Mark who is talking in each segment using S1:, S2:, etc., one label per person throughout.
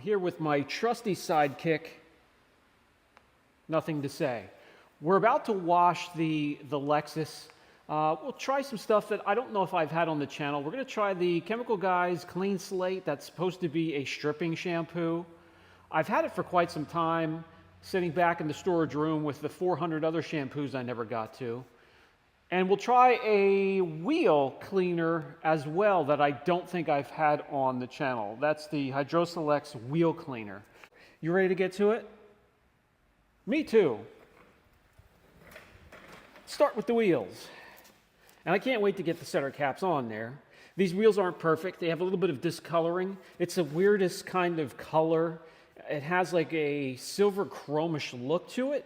S1: here with my trusty sidekick, nothing to say. We're about to wash the Lexus. We'll try some stuff that I don't know if I've had on the channel. We're going to try the Chemical Guys Clean Slate. That's supposed to be a stripping shampoo. I've had it for quite some time, sitting back in the storage room with the 400 other shampoos I never got to. And we'll try a wheel cleaner as well that I don't think I've had on the channel. That's the Hydroselex wheel cleaner. You ready to get to it? Me too. Start with the wheels. And I can't wait to get the center caps on there. These wheels aren't perfect. They have a little bit of discoloring. It's the weirdest kind of color. It has like a silver chromish look to it.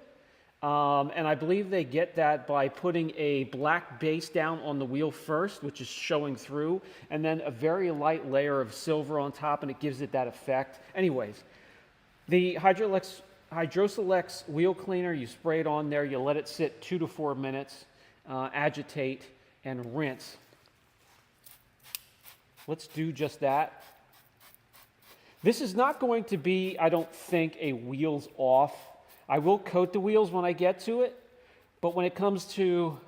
S1: And I believe they get that by putting a black base down on the wheel first, which is showing through, and then a very light layer of silver on top, and it gives it that effect. Anyways, the Hydroselex wheel cleaner, you spray it on there, you let it sit 2 to 4 minutes, agitate, and rinse. Let's do just that. This is not going to be, I don't think, a wheels off. I will coat the wheels when I get to it, but when it comes to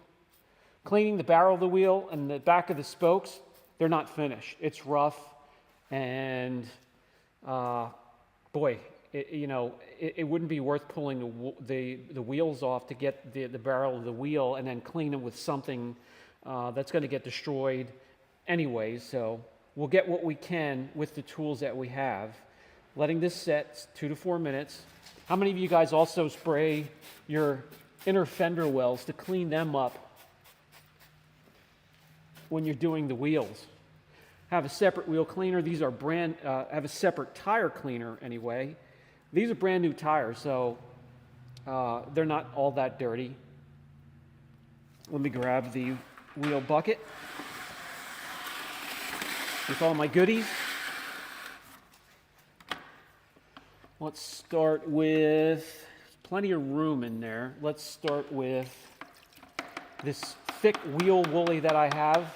S1: cleaning the barrel of the wheel and the back of the spokes, they're not finished. It's rough, and boy, it wouldn't be worth pulling the wheels off to get the barrel of the wheel and then clean them with something that's going to get destroyed anyways. So we'll get what we can with the tools that we have. Letting this set 2 to 4 minutes. How many of you guys also spray your inner fender wells to clean them up when you're doing the wheels? Have a separate wheel cleaner. These are have a separate tire cleaner anyway. These are brand new tires, so they're not all that dirty. Let me grab the wheel bucket with all my goodies. Let's start with, plenty of room in there. Let's start with this thick wheel woolly that I have.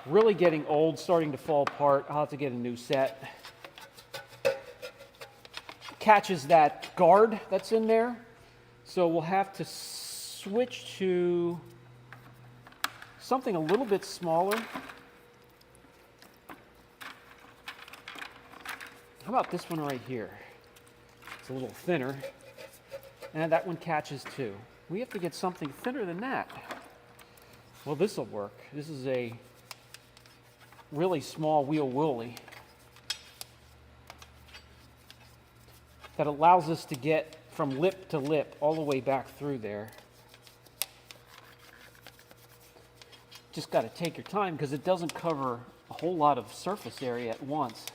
S1: Really getting old, starting to fall apart. I'll have to get a new set. Catches that guard that's in there. So we'll have to switch to something a little bit smaller. How about this one right here? It's a little thinner, and that one catches too. We have to get something thinner than that. Well, this will work. This is a really small wheel woolly that allows us to get from lip to lip all the way back through there. Just got to take your time because it doesn't cover a whole lot of surface area at once.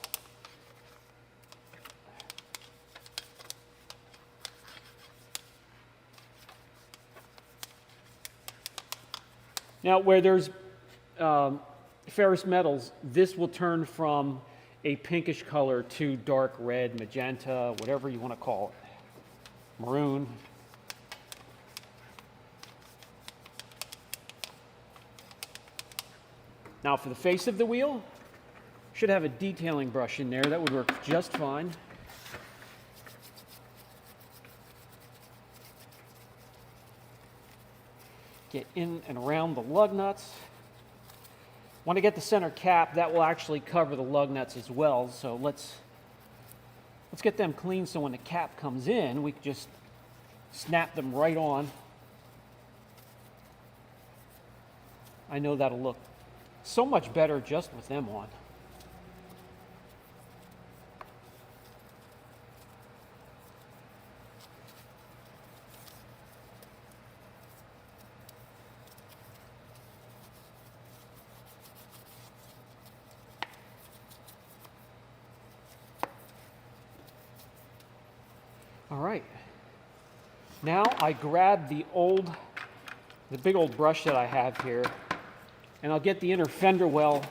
S1: Now, where there's ferrous metals, this will turn from a pinkish color to dark red, magenta, whatever you want to call it, maroon. Now, for the face of the wheel, should have a detailing brush in there. That would work just fine. Get in and around the lug nuts. Want to get the center cap, that will actually cover the lug nuts as well. So let's get them clean so when the cap comes in, we can just snap them right on. I know that'll look so much better just with them on. All right, now I grab the big old brush that I have here, and I'll get the inner fender well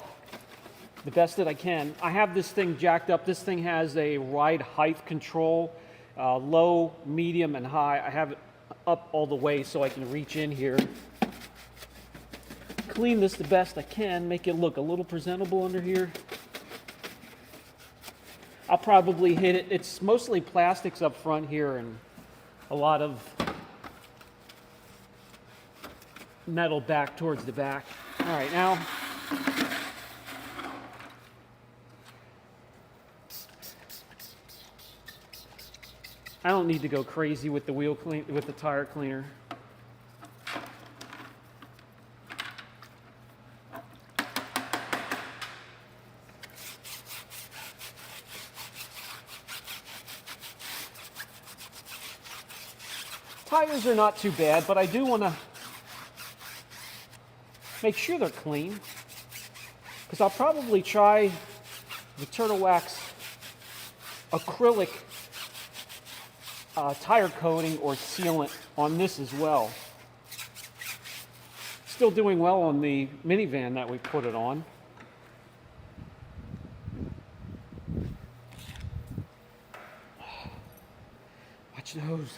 S1: the best that I can. I have this thing jacked up. This thing has a ride height control, low, medium, and high. I have it up all the way so I can reach in here. Clean this the best I can, make it look a little presentable under here. I'll probably hit it. It's mostly plastics up front here and a lot of metal back towards the back. All right, now I don't need to go crazy with the with the tire cleaner. Tires are not too bad, but I do want to make sure they're clean, because I'll probably try the Turtle Wax acrylic tire coating or sealant on this as well. Still doing well on the minivan that we put it on. Watch those.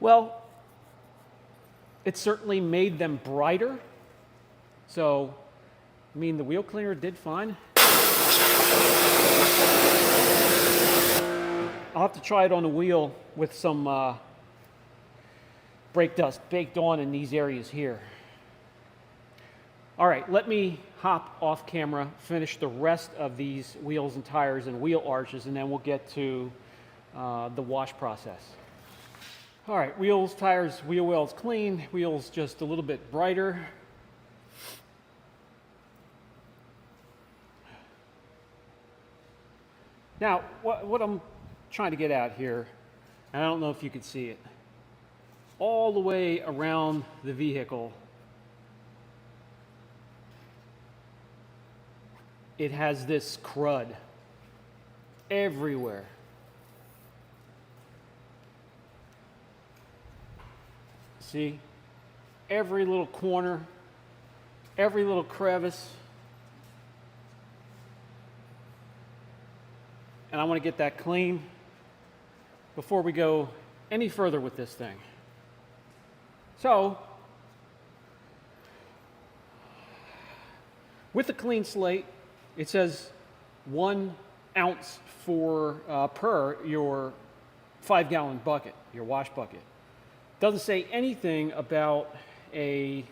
S1: Well, it certainly made them brighter. So, I mean, the wheel cleaner did fine. I'll have to try it on the wheel with some brake dust baked on in these areas here. All right, let me hop off camera, finish the rest of these wheels and tires and wheel arches, and then we'll get to the wash process. All right, wheels, tires, wheel wells clean, wheels just a little bit brighter. Now, what I'm trying to get at here, and I don't know if you can see it, all the way around the vehicle, it has this crud everywhere. See, every little corner, every little crevice. And I want to get that clean before we go any further with this thing. So, with the clean slate, it says 1 ounce per your 5-gallon bucket, your wash bucket. Doesn't say anything about a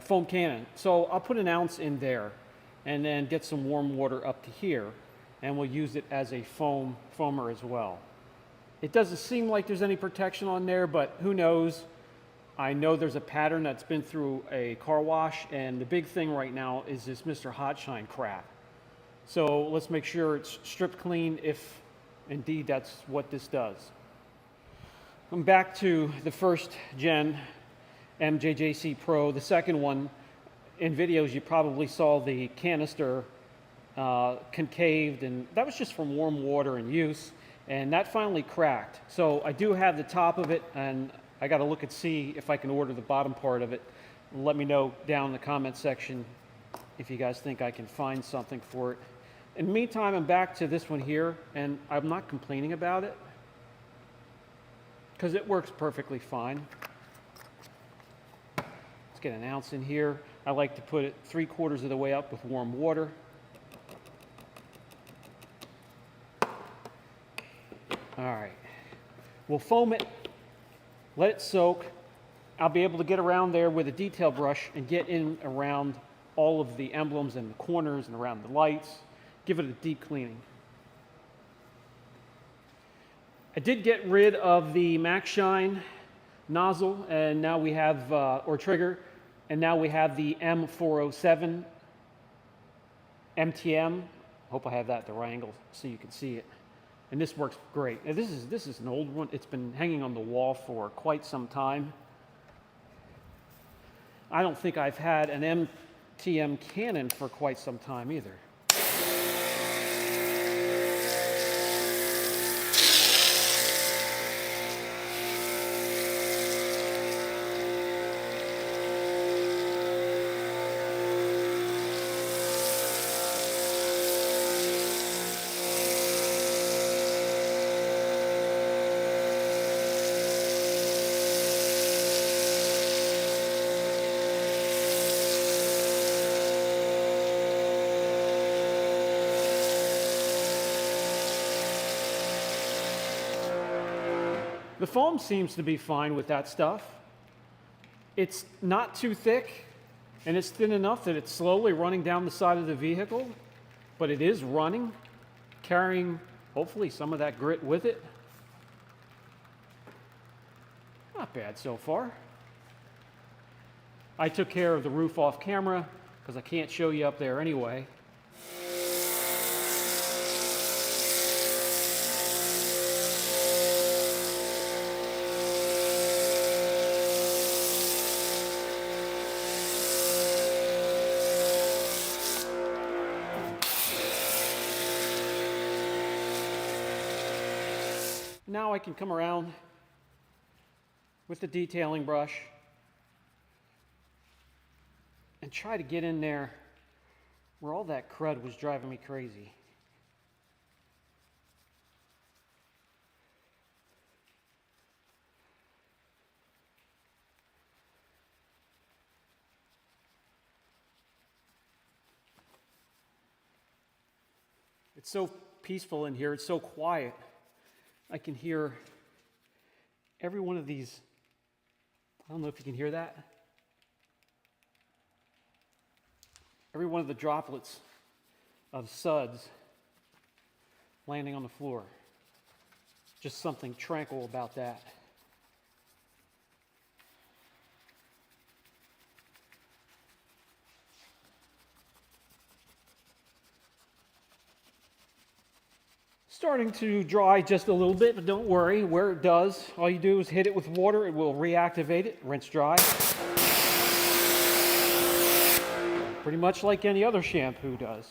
S1: foam cannon. So I'll put 1 ounce in there and then get some warm water up to here, and we'll use it as a foamer as well. It doesn't seem like there's any protection on there, but who knows? I know there's a pattern that's been through a car wash, and the big thing right now is this Mr. Hotshine crap. So let's make sure it's stripped clean if indeed that's what this does. I'm back to the first gen MJJC Pro. The second one, in videos you probably saw the canister concaved, and that was just from warm water and use, and that finally cracked. So I do have the top of it, and I got to look and see if I can order the bottom part of it. Let me know down in the comment section if you guys think I can find something for it. In the meantime, I'm back to this one here, and I'm not complaining about it, because it works perfectly fine. Let's get 1 ounce in here. I like to put it 3/4 of the way up with warm water. All right, we'll foam it, let it soak. I'll be able to get around there with a detail brush and get in around all of the emblems and the corners and around the lights, give it a deep cleaning. I did get rid of the Max Shine nozzle, and now we have, or trigger, and now we have the M407 MTM. Hope I have that at the right angle so you can see it. And this works great. And this is an old one. It's been hanging on the wall for quite some time. I don't think I've had an MTM cannon for quite some time either. The foam seems to be fine with that stuff. It's not too thick, and it's thin enough that it's slowly running down the side of the vehicle, but it is running, carrying hopefully some of that grit with it. Not bad so far. I took care of the roof off camera because I can't show you up there anyway. Now I can come around with the detailing brush and try to get in there where all that crud was driving me crazy. It's so peaceful in here, it's so quiet. I can hear every one of these. I don't know if you can hear that. Every one of the droplets of suds landing on the floor. Just something tranquil about that. Starting to dry just a little bit, but don't worry, where it does, all you do is hit it with water, it will reactivate it, rinse dry. Pretty much like any other shampoo does.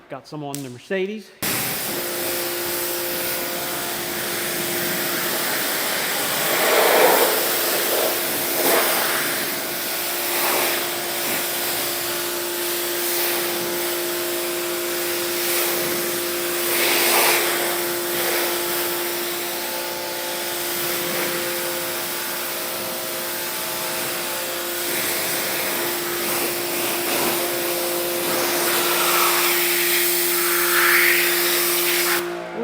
S1: Got some on the Mercedes.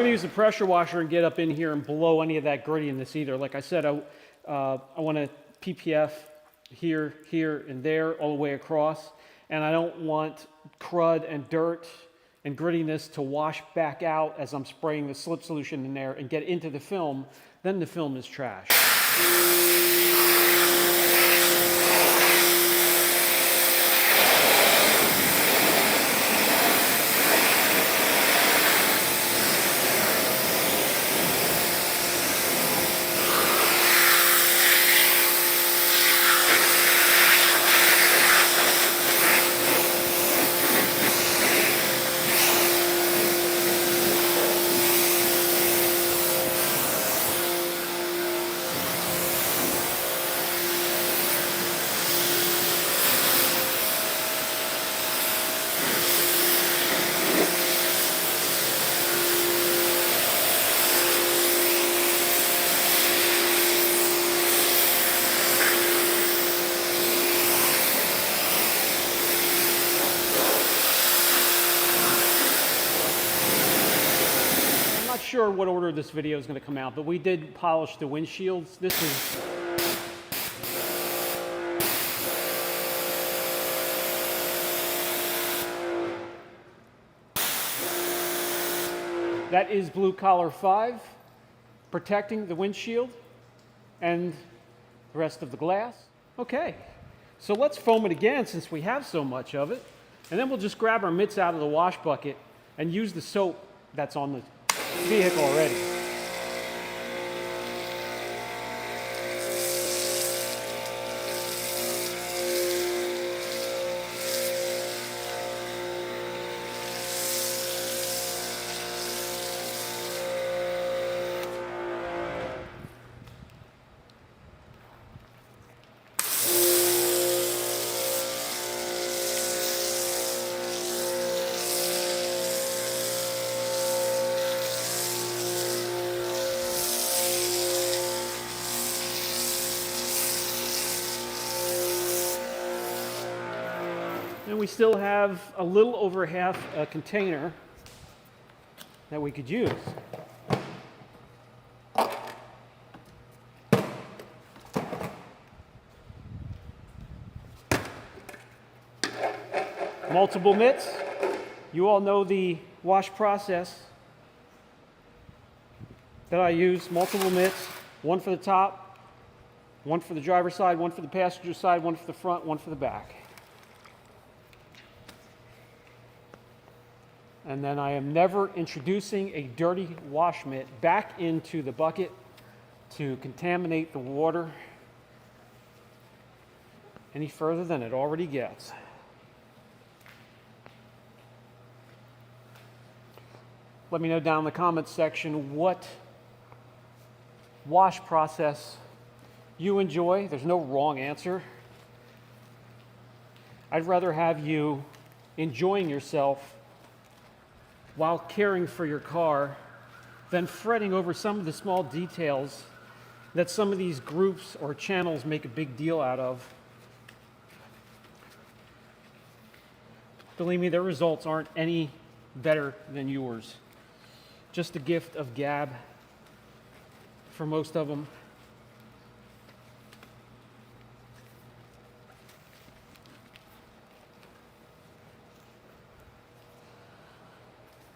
S1: Use a pressure washer and get up in here and blow any of that grittiness either. Like I said, I want to PPF here, here, and there, all the way across. And I don't want crud and dirt and grittiness to wash back out as I'm spraying the slip solution in there and get into the film. Then the film is trash. Sure what order this video is going to come out, but we did polish the windshields. This is that is Blue Collar 5 protecting the windshield and the rest of the glass. Okay, so let's foam it again since we have so much of it, and then we'll just grab our mitts out of the wash bucket and use the soap that's on the vehicle already. And we still have a little over half a container that we could use. Multiple mitts. You all know the wash process that I use. Multiple mitts, one for the top, one for the driver's side, one for the passenger side, one for the front, one for the back. And then I am never introducing a dirty wash mitt back into the bucket to contaminate the water any further than it already gets. Let me know down in the comments section what wash process you enjoy. There's no wrong answer. I'd rather have you enjoying yourself while caring for your car than fretting over some of the small details that some of these groups or channels make a big deal out of. Believe me, their results aren't any better than yours. Just a gift of gab for most of them.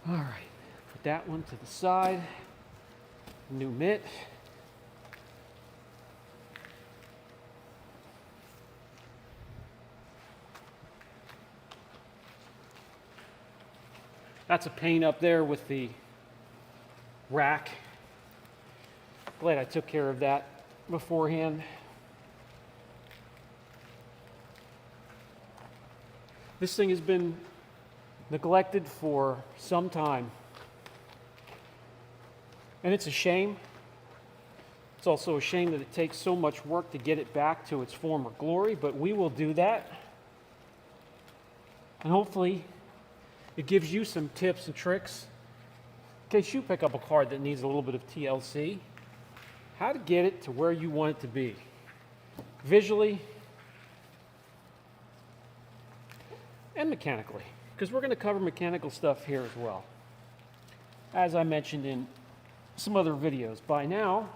S1: All right, put that one to the side. New mitt. That's a pain up there with the rack. Glad I took care of that beforehand. This thing has been neglected for some time. And it's a shame. It's also a shame that it takes so much work to get it back to its former glory, but we will do that. And hopefully it gives you some tips and tricks in case you pick up a car that needs a little bit of TLC, how to get it to where you want it to be, visually and mechanically, because we're going to cover mechanical stuff here as well, as I mentioned in some other videos. By now,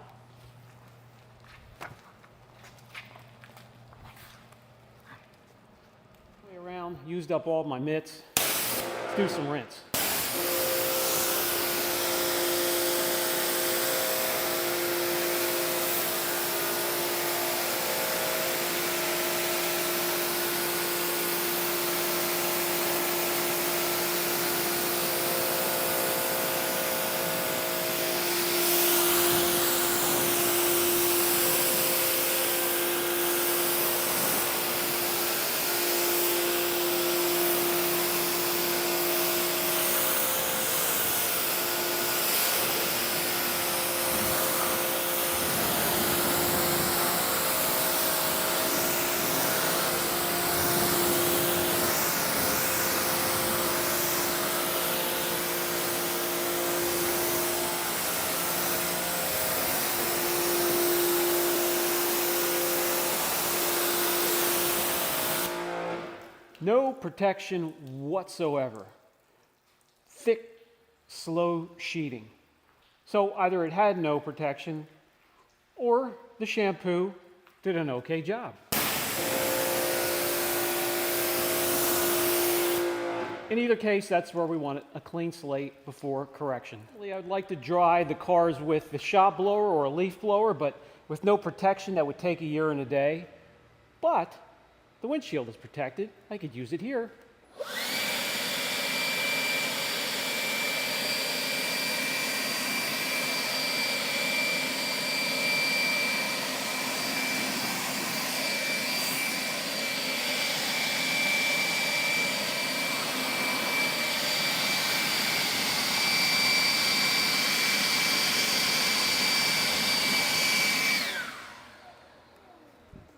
S1: way around, used up all my mitts. Let's do some rinse. No protection whatsoever. Thick, slow sheeting. So either it had no protection or the shampoo did an okay job. In either case, that's where we want it, a clean slate before correction. I would like to dry the cars with the shop blower or a leaf blower, but with no protection that would take a year and a day. But the windshield is protected. I could use it here.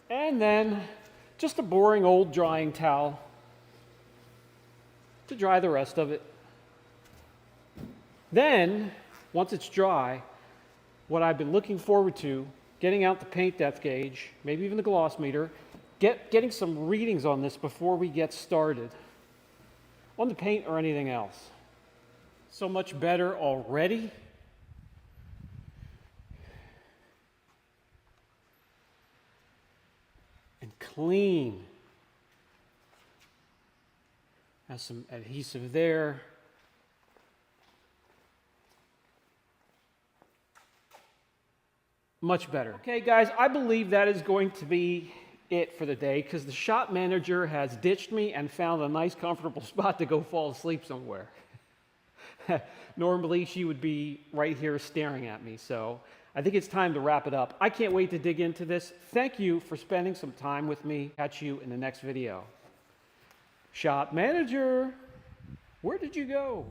S1: And then just a boring old drying towel to dry the rest of it. Then, once it's dry, what I've been looking forward to, getting out the paint depth gauge, maybe even the gloss meter, getting some readings on this before we get started on the paint or anything else. So much better already. And clean. Has some adhesive there. Much better. Okay, guys, I believe that is going to be it for the day because the shop manager has ditched me and found a nice, comfortable spot to go fall asleep somewhere. Normally, she would be right here staring at me, so I think it's time to wrap it up. I can't wait to dig into this. Thank you for spending some time with me. Catch you in the next video. Shop manager, where did you go?